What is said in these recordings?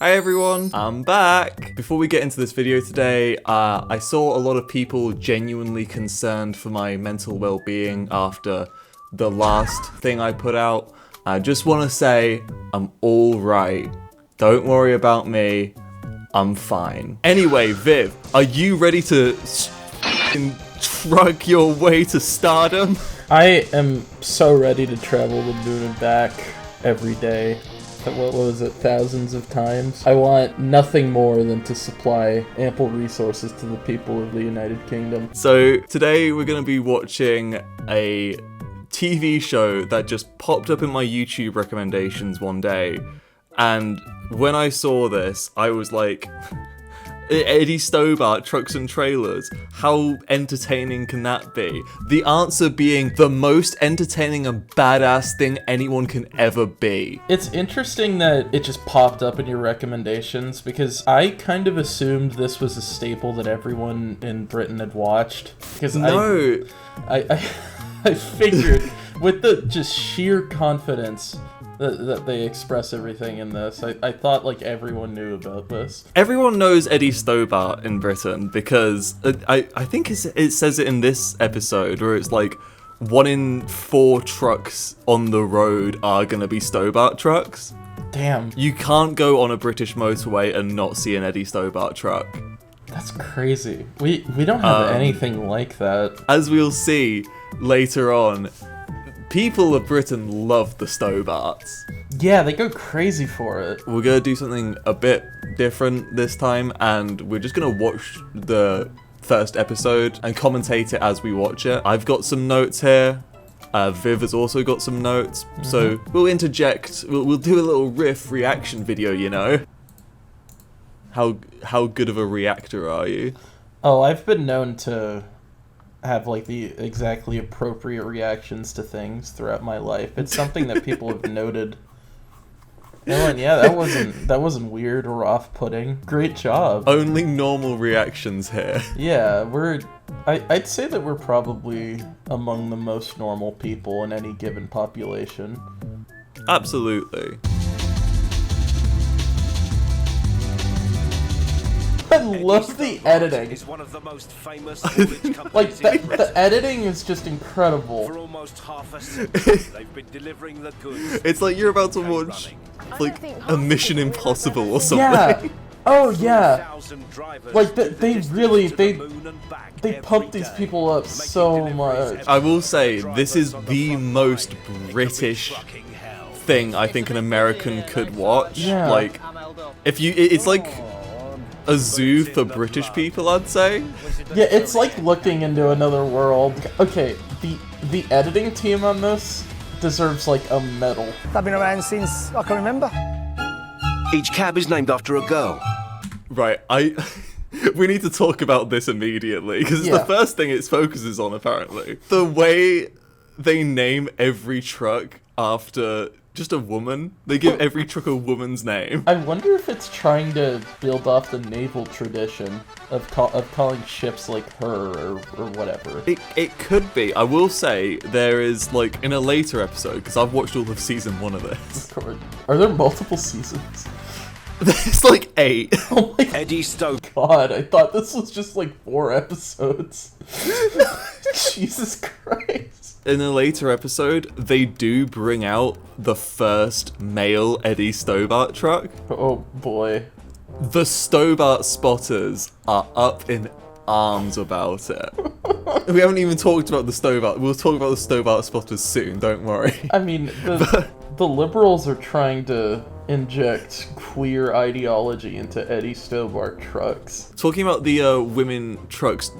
Hi everyone, I'm back! Before we get into this video today, I saw a lot of people genuinely concerned for my mental well-being after the last thing I put out. I just want to say, I'm alright. Don't worry about me, I'm fine. Anyway, Viv, are you ready to truck your way to stardom? I am so ready to travel the moon and back every day. What was it, thousands of times? I want nothing more than to supply ample resources to the people of the United Kingdom. So today we're going to be watching a TV show that just popped up in my YouTube recommendations one day. And when I saw this, I was like, Eddie Stobart, Trucks and Trailers, how entertaining can that be? The answer being the most entertaining and badass thing anyone can ever be. It's interesting that it just popped up in your recommendations because I kind of assumed this was a staple that everyone in Britain had watched. Because no. I figured with the just sheer confidence that they express everything in this, I thought like everyone knew about this. Everyone knows Eddie Stobart in Britain because I think it says it in this episode where it's like 1 in 4 trucks on the road are gonna be Stobart trucks. Damn. You can't go on a British motorway and not see an Eddie Stobart truck. That's crazy. We don't have anything like that. As we'll see later on, people of Britain love the Stobarts. Yeah, they go crazy for it. We're gonna do something a bit different this time, and we're just gonna watch the first episode and commentate it as we watch it. I've got some notes here. Viv has also got some notes, so we'll interject. We'll do a little riff reaction video, you know? How good of a reactor are you? Oh, I've been known to have like the exactly appropriate reactions to things throughout my life. It's something that people have noted. And yeah, that wasn't weird or off-putting. Great job. Only normal reactions here. Yeah, I'd say that we're probably among the most normal people in any given population. Absolutely. I love the editing. Is one of the most famous Like the editing is just incredible. For almost half a century, they've been delivering the goods. It's like you're about to watch like a Mission Impossible or something. Yeah. Oh yeah. Like they pump these people up so much. I will say this is the most British thing I think an American could watch. Yeah. Like it's like a zoo for British people, I'd say. Yeah, it's like looking into another world. Okay, the editing team on this deserves like a medal. I've been around since I can remember. Each cab is named after a girl. Right, we need to talk about this immediately, because it's the first thing it focuses on, apparently. The way they name every truck after just a woman. They give every truck a woman's name. I wonder if it's trying to build off the naval tradition of calling ships like her or whatever. It could be. I will say there is like in a later episode, because I've watched all of season 1 of this. Are there multiple seasons? There's like 8. Oh my Eddie Stobart. God, I thought this was just like 4 episodes. Jesus Christ. In a later episode, they do bring out the first male Eddie Stobart truck. Oh boy. The Stobart spotters are up in arms about it. We haven't even talked about the Stobart. We'll talk about the Stobart spotters soon, don't worry. I mean, the liberals are trying to inject queer ideology into Eddie Stobart trucks. Talking about the women trucks,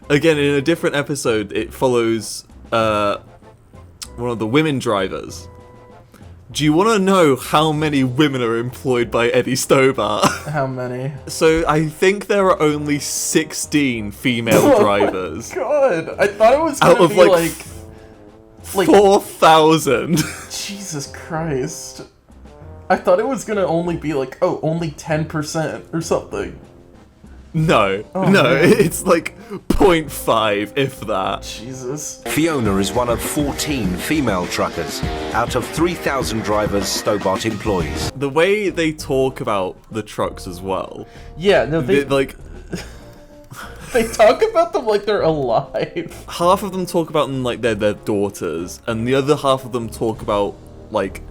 again, in a different episode, it follows one of the women drivers. Do you want to know how many women are employed by Eddie Stobart? How many? So I think there are only 16 female drivers. Oh my God, I thought it was gonna out of be like 4,000. Jesus Christ. I thought it was gonna only be like, oh, only 10% or something. No, it's like 0.5, if that. Jesus. Fiona is one of 14 female truckers out of 3,000 drivers Stobart employs. The way they talk about the trucks as well, Yeah, no, they talk about them like they're alive. half of them talk about them like they're their daughters, and the other half of them talk about like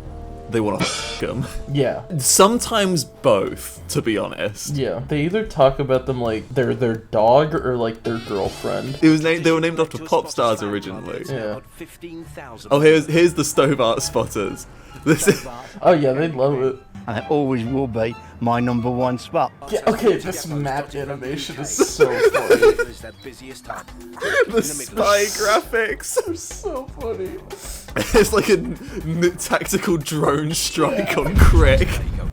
they want to f them. Yeah. Sometimes both, to be honest. Yeah. They either talk about them like they're their dog or like their girlfriend. It was they were named after pop stars originally. Yeah. Oh, here's the Stobart spotters. This is Oh yeah, they love it. And it always will be my #1 spot. Yeah, okay, this map animation is so funny. the spy graphics. They're so funny. It's like a tactical drone strike on Crick.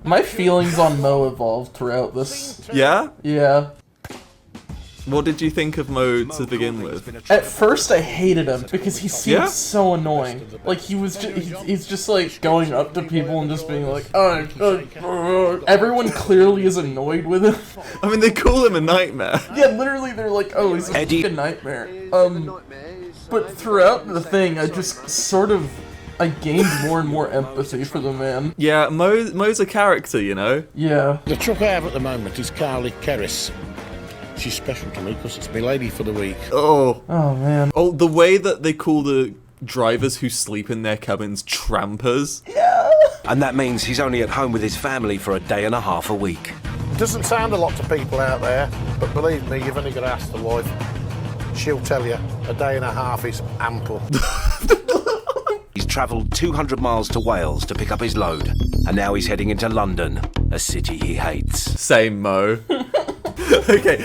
My feelings on Mo evolved throughout this. Yeah? Yeah. What did you think of Mo to begin with? At first, I hated him because he seemed Yeah? so annoying. Like he was, he's just like going up to people and just being like, everyone clearly is annoyed with him. I mean, they call him a nightmare. Yeah, literally, they're like, oh, he's a fucking nightmare. But throughout the thing, I just sort of, I gained more and more empathy for the man. Yeah, Mo's a character, you know? Yeah. The truck I have at the moment is Carly Kerris. She's special to me because it's my lady for the week. Oh. Oh man. Oh, the way that they call the drivers who sleep in their cabins trampers. Yeah. And that means he's only at home with his family for a day and a half a week. Doesn't sound a lot to people out there, but believe me, you've only got to ask the wife. She'll tell you a day and a half is ample. He's travelled 200 miles to Wales to pick up his load, and now he's heading into London, a city he hates. Same, Mo. Okay,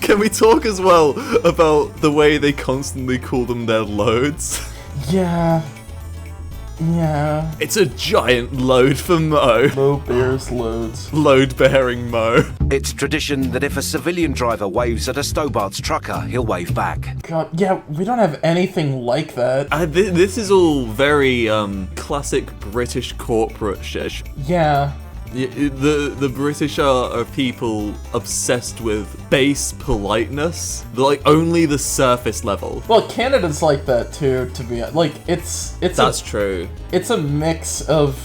can we talk as well about the way they constantly call them their loads? Yeah. Yeah. It's a giant load for Mo. Mo bears loads. Load-bearing Mo. It's tradition that if a civilian driver waves at a Stobart's trucker, he'll wave back. God, yeah, we don't have anything like that. This is all very classic British corporate shit. Yeah. The British are people obsessed with base politeness, like only the surface level. Well, Canada's like that too. To be like, it's That's true. It's a mix of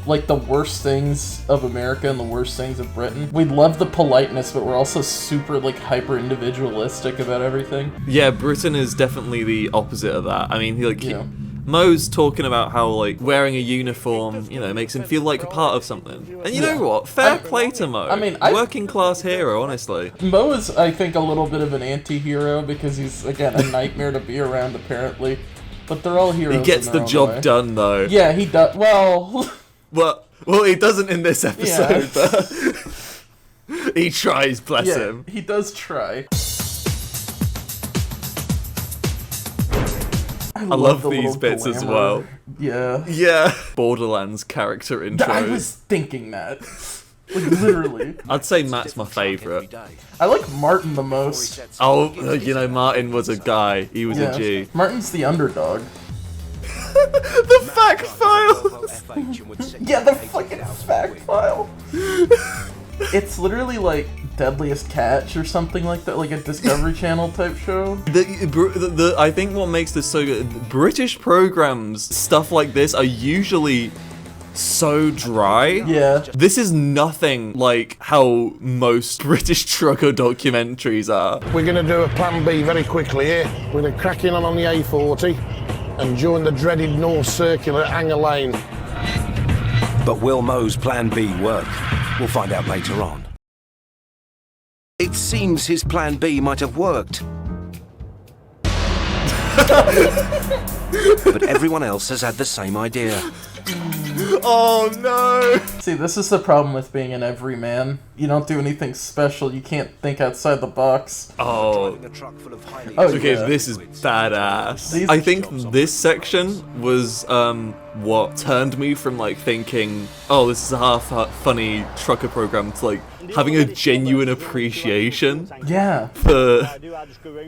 like the worst things of America and the worst things of Britain. We love the politeness, but we're also super like hyper individualistic about everything. Yeah, Britain is definitely the opposite of that. I mean, Yeah. Mo's talking about how, like, wearing a uniform, you know, makes him feel like a part of something. And you know what? Fair play to Mo. I mean, working class hero, honestly. Mo is, I think, a little bit of an anti-hero because he's, again, a nightmare to be around, apparently. But they're all heroes. He gets in the their own job way. done, though. Yeah, he does. Well... Well, he doesn't in this episode, but he tries, bless yeah, him. he does try. I love the these little bits as glamour. well. Yeah. Yeah. Borderlands character intros. I was thinking that. Like, literally. I'd say Matt's my favourite. I like Martin the most. Oh, you know, Martin was a guy. He was a G. Martin's the underdog. The fact file! Yeah, the fucking fact file. It's literally like Deadliest Catch or something like that, like a Discovery Channel type show. I think what makes this so good, British programs, stuff like this, are usually so dry. Yeah. This is nothing like how most British trucker documentaries are. We're going to do a plan B very quickly here. We're going to crack in on the A40 and join the dreaded North Circular at Hanger Lane. But will Mo's plan B work? We'll find out later on. It seems his plan B might have worked. But everyone else has had the same idea. Oh no! See, this is the problem with being an everyman. You don't do anything special, you can't think outside the box. Oh. Oh, Okay, yeah. this is badass. These- I think this section was what turned me from like thinking, oh, this is a half funny trucker program to like having a genuine appreciation Yeah. for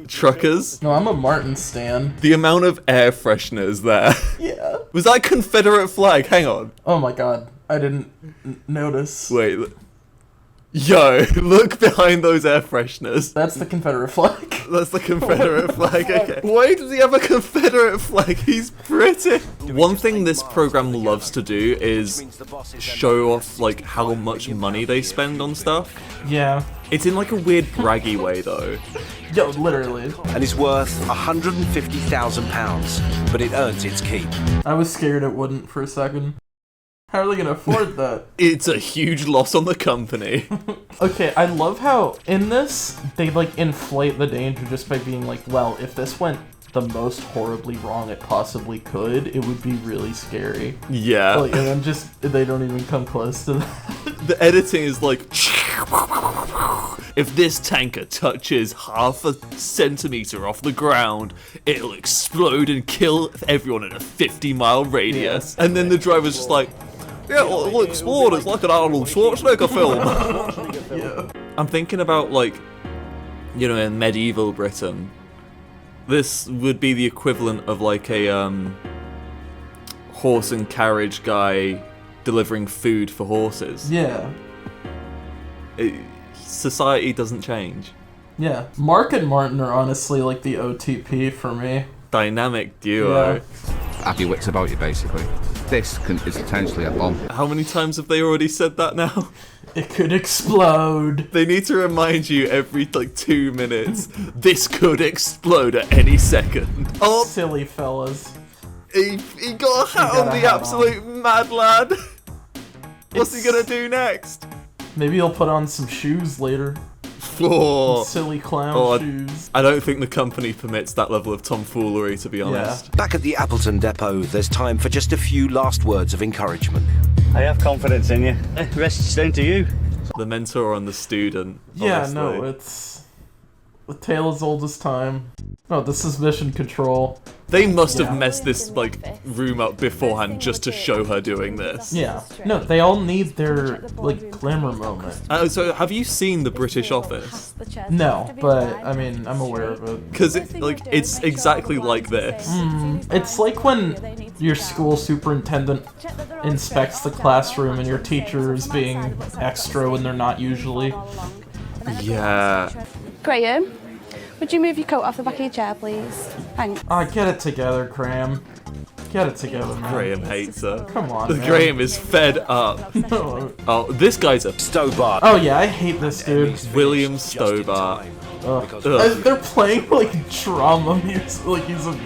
truckers. No, I'm a Martin stan. The amount of air fresheners there. Yeah. Was that a Confederate flag? Hang on. Oh my god, I didn't notice. Wait. Yo, look behind those air fresheners. That's the Confederate flag. That's the Confederate flag, okay. Why does he have a Confederate flag? He's British. One thing this program loves to do is show off, like, how much money they spend on stuff. Yeah. It's in, like, a weird braggy way, though. Yo, literally. And is worth £150,000, but it earns its keep. I was scared it wouldn't for a second. How are they gonna afford that? It's a huge loss on the company. Okay, I love how in this, they like inflate the danger just by being like, well, if this went the most horribly wrong it possibly could, it would be really scary. Yeah. Like, and then just, they don't even come close to that. The editing is like, if this tanker touches half a centimeter off the ground, it'll explode and kill everyone in a 50-mile radius. Yeah. And then the driver's just like, yeah, it'll explode. It's like an Arnold Schwarzenegger film. Yeah. I'm thinking about, like, you know, in medieval Britain, this would be the equivalent of like a horse and carriage guy delivering food for horses. Yeah. Society doesn't change. Yeah. Mark and Martin are honestly like the OTP for me. Dynamic duo. Yeah. Have your wits about you, basically. This is potentially a bomb. How many times have they already said that now? It could explode. They need to remind you every, like, 2 minutes. This could explode at any second. Oh, Silly fellas. he got a hat got on, a the hat absolute mad lad. What's he gonna do next? Maybe he'll put on some shoes later. Oh, Silly clown Oh, shoes. I don't think the company permits that level of tomfoolery, to be honest. Back at the Appleton depot, there's time for just a few last words of encouragement. I have confidence in you. The rest is down to you. The mentor and the student. Yeah, honestly. no, it's the tale as old as time. No, this is Mission Control. They must have Yeah. messed this, like, room up beforehand just to show her doing this. Yeah. No, they all need their, like, glamour moment. So have you seen The British Office? No, but, I mean, I'm aware of it. Because it's exactly like this. It's like when your school superintendent inspects the classroom and your teacher is being extra when they're not usually. Yeah. Graham, would you move your coat off the back of your chair, please? Thanks. Ah, get it together, Graham. Get it together, man. Graham hates her. Come on, man. Graham is fed up. No. Oh, this guy's a Stobart. Oh yeah, I hate this dude. William Stobart. Ugh. Ugh. They're playing like drama music, like he's a...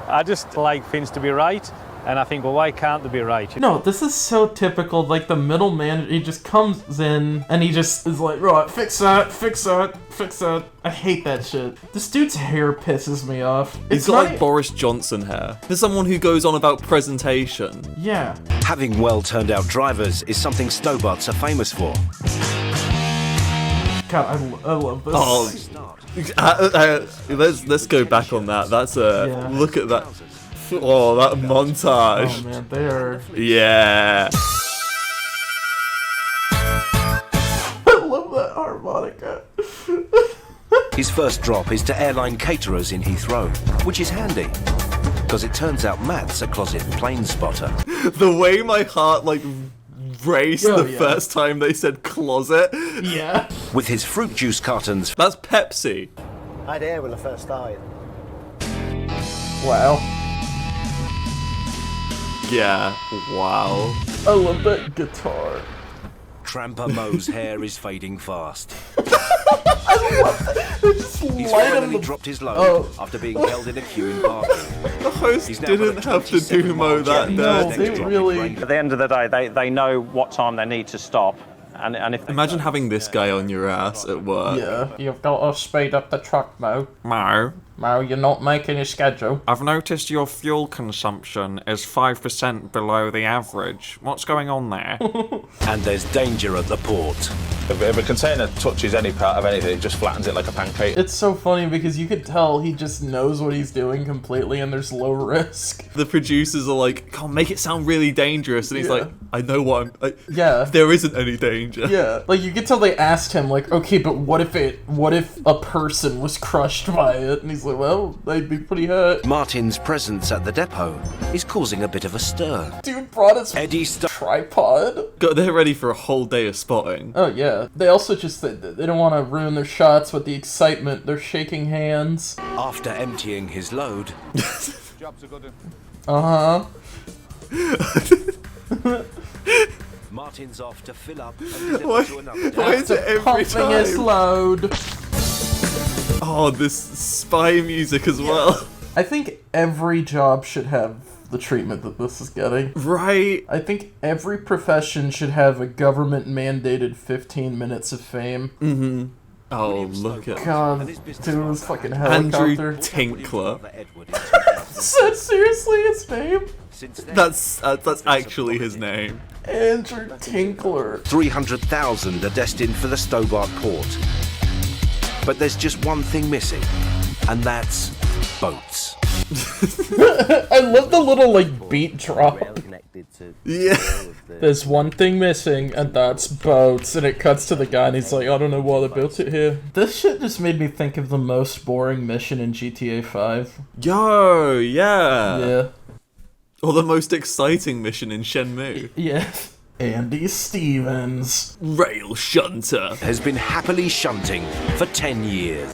I just like things to be right, and I think, well, why can't they be right? No, this is so typical, like the middle man, he just comes in and he just is like, right, fix that, fix that, fix that. I hate that shit. This dude's hair pisses me off. He's got like Boris Johnson hair. For someone who goes on about presentation. Yeah. Having well-turned-out drivers is something Stobarts are famous for. God, I love this. Oh, let's go back on that. That's a Yeah. look at that. Oh, that montage. Oh man, they are... Yeah. I love that harmonica. His first drop is to airline caterers in Heathrow, which is handy, because it turns out Matt's a closet plane spotter. The way my heart like raced Oh, the yeah. first time they said closet. Yeah. With his fruit juice cartons, That's Pepsi. I had air when I first started. Wow. Yeah. Wow. I love that guitar. Tramper Moe's hair is fading fast. They just He's light him finally the... dropped his load Oh. after being held in a queue in parking. The host He's now got a didn't have to do 27 Mo that mile No, next they drop in really- Range. At the end of the day, they know what time they need to stop, and if they Imagine having this guy on your ass at work. Yeah. You've got to speed up the truck, Mo. Mo, Mo, you're not making your schedule. I've noticed your fuel consumption is 5% below the average. What's going on there? And there's danger at the port. If a container touches any part of anything, it just flattens it like a pancake. It's so funny because you could tell he just knows what he's doing completely and there's low risk. The producers are like, "Come on, make it sound really dangerous," and he's Yeah. like, "I know what I'm. Yeah. There isn't any danger." Yeah, like you could tell they asked him like, okay, but what if a person was crushed by it? And he's like, well, they'd be pretty hurt. Martin's presence at the depot is causing a bit of a stir. Dude brought his Eddie tripod. God, they're ready for a whole day of spotting. Oh yeah. They also just they don't want to ruin their shots with the excitement. They're shaking hands. After emptying his load, Martin's off to fill up and deliver to another. Why is it every Pumping his time? load. Oh, this spy music as well. I think every job should have the treatment that this is getting. Right. I think every profession should have a government-mandated 15 minutes of fame. Mm-hmm. Oh, look at God, dude, this fucking Andrew helicopter. Tinkler. Is that seriously his name? That's actually his name. Andrew Tinkler. 300,000 are destined for the Stobart port. But there's just one thing missing, and that's boats. I love the little, like, beat drop. Yeah. There's one thing missing, and that's boats. And it cuts to the guy, and he's like, I don't know why they built it here. This shit just made me think of the most boring mission in GTA 5. Yo, yeah. Yeah. Or the most exciting mission in Shenmue. Yeah. Andy Stevens. Rail Shunter. Has been happily shunting for 10 years.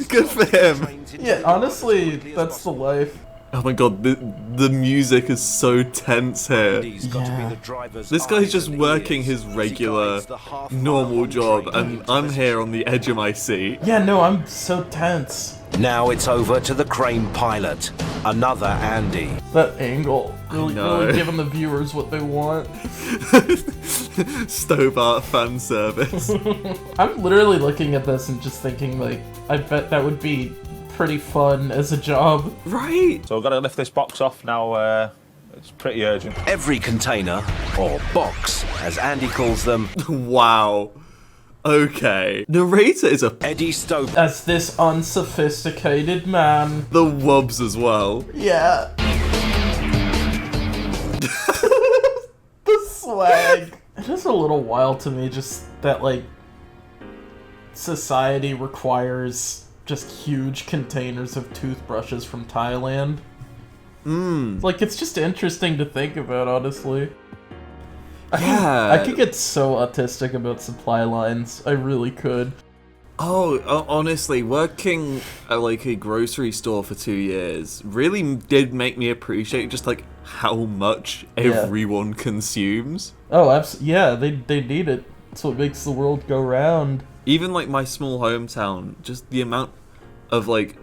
Good for him. Yeah, honestly, that's the life. Oh my god, the music is so tense here. Yeah. This guy's just working his regular, normal job, and I'm here on the edge of my seat. Yeah, no, I'm so tense. Now it's over to the crane pilot, another Andy. That angle, really know. giving the viewers what they want. Stobart fan service. I'm literally looking at this and just thinking, like, I bet that would be pretty fun as a job. Right. So we've got to lift this box off now. It's pretty urgent. Every container, or box, as Andy calls them, Wow. Okay. Narrator is a Eddie Stobart. As this unsophisticated man. the wubs as well. Yeah. The swag. It is a little wild to me just that, like, society requires just huge containers of toothbrushes from Thailand. Like, it's just interesting to think about, honestly. I could get so autistic about supply lines. I really could. Honestly, working at like a grocery store for 2 years really did make me appreciate just like how much everyone consumes. Oh, yeah, they need it. That's what makes the world go round. Even like my small hometown, just the amount of like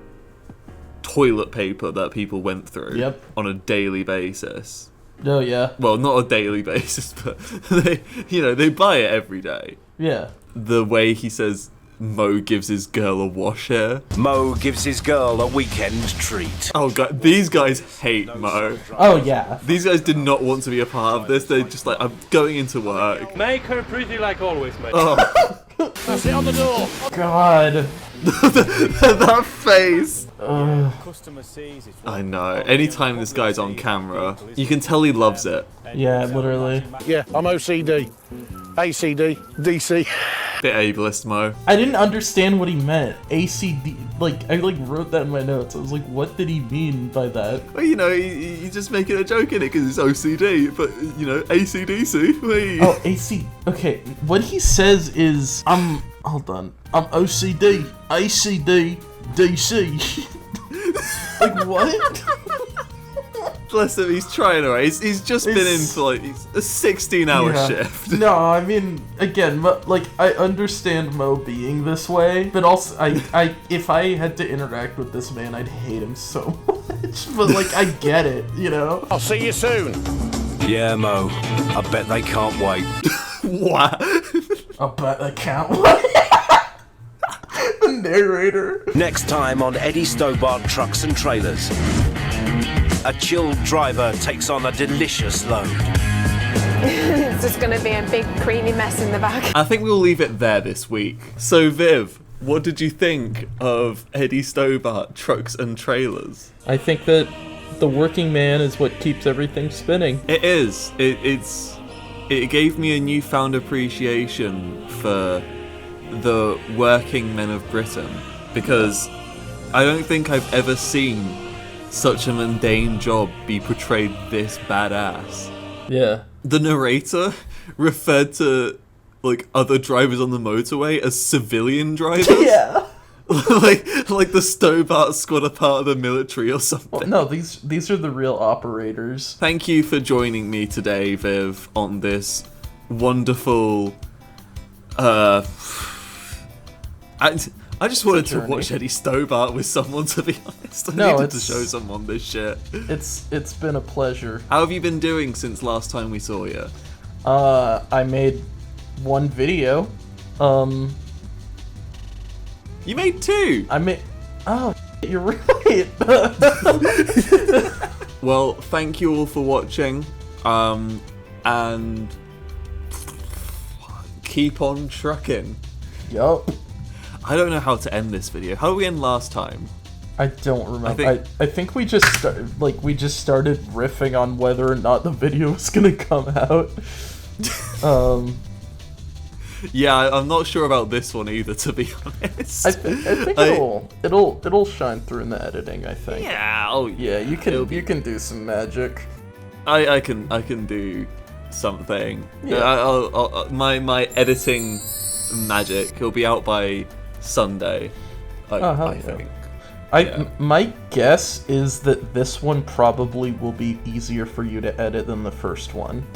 toilet paper that people went through on a daily basis. Oh, yeah. Well, not a daily basis, but they buy it every day. Yeah. The way he says Mo gives his girl a wash here. Mo gives his girl a weekend treat. Oh god, these guys hate Mo. Oh yeah. These guys did not want to be a part of this. They're just like, I'm going into work. Make her pretty like always, mate. Oh. That's it on the door. God. That face. Customer sees it. I know. Anytime this guy's on camera, you can tell he loves it. Yeah, literally. Yeah, I'm OCD. ACD, DC. Bit ableist, Mo. I didn't understand what he meant. ACD, like, I wrote that in my notes. I was like, what did he mean by that? Well, he's just making a joke in it because it's OCD, but, ACDC. Wait. Oh, AC. Okay, what he says is, hold on. I'm OCD, ACD, DC. Like, what? Bless him, he's trying away. He's just been in for like a 16-hour shift. No, I mean, again, like, I understand Mo being this way, but also, I if I had to interact with this man, I'd hate him so much. But like, I get it, I'll see you soon. Yeah, Mo. I bet they can't wait. What? I bet I can't wait. The narrator. Next time on Eddie Stobart Trucks and Trailers. A chilled driver takes on a delicious load. It's just going to be a big creamy mess in the back. I think we'll leave it there this week. So, Viv, what did you think of Eddie Stobart Trucks and Trailers? I think that the working man is what keeps everything spinning. It is. It gave me a newfound appreciation for the working men of Britain, because I don't think I've ever seen such a mundane job be portrayed this badass. Yeah. The narrator referred to like other drivers on the motorway as civilian drivers. Yeah. like the Stobart squad are part of the military or something. Well, no, these are the real operators. Thank you for joining me today, Viv, on this wonderful. I just wanted to watch Eddie Stobart with someone, to be honest. I needed to show someone this shit. It's been a pleasure. How have you been doing since last time we saw you? I made one video. You made 2! Oh, you're right! Well, thank you all for watching, and keep on trucking. Yup. I don't know how to end this video. How did we end last time? I don't remember. I think we just started riffing on whether or not the video was gonna come out. Yeah, I'm not sure about this one either, to be honest. I think it'll shine through in the editing, I think. Yeah. Yeah, you can do some magic. I can do something. Yeah. My editing magic will be out by Sunday. I think. My guess is that this one probably will be easier for you to edit than the first one.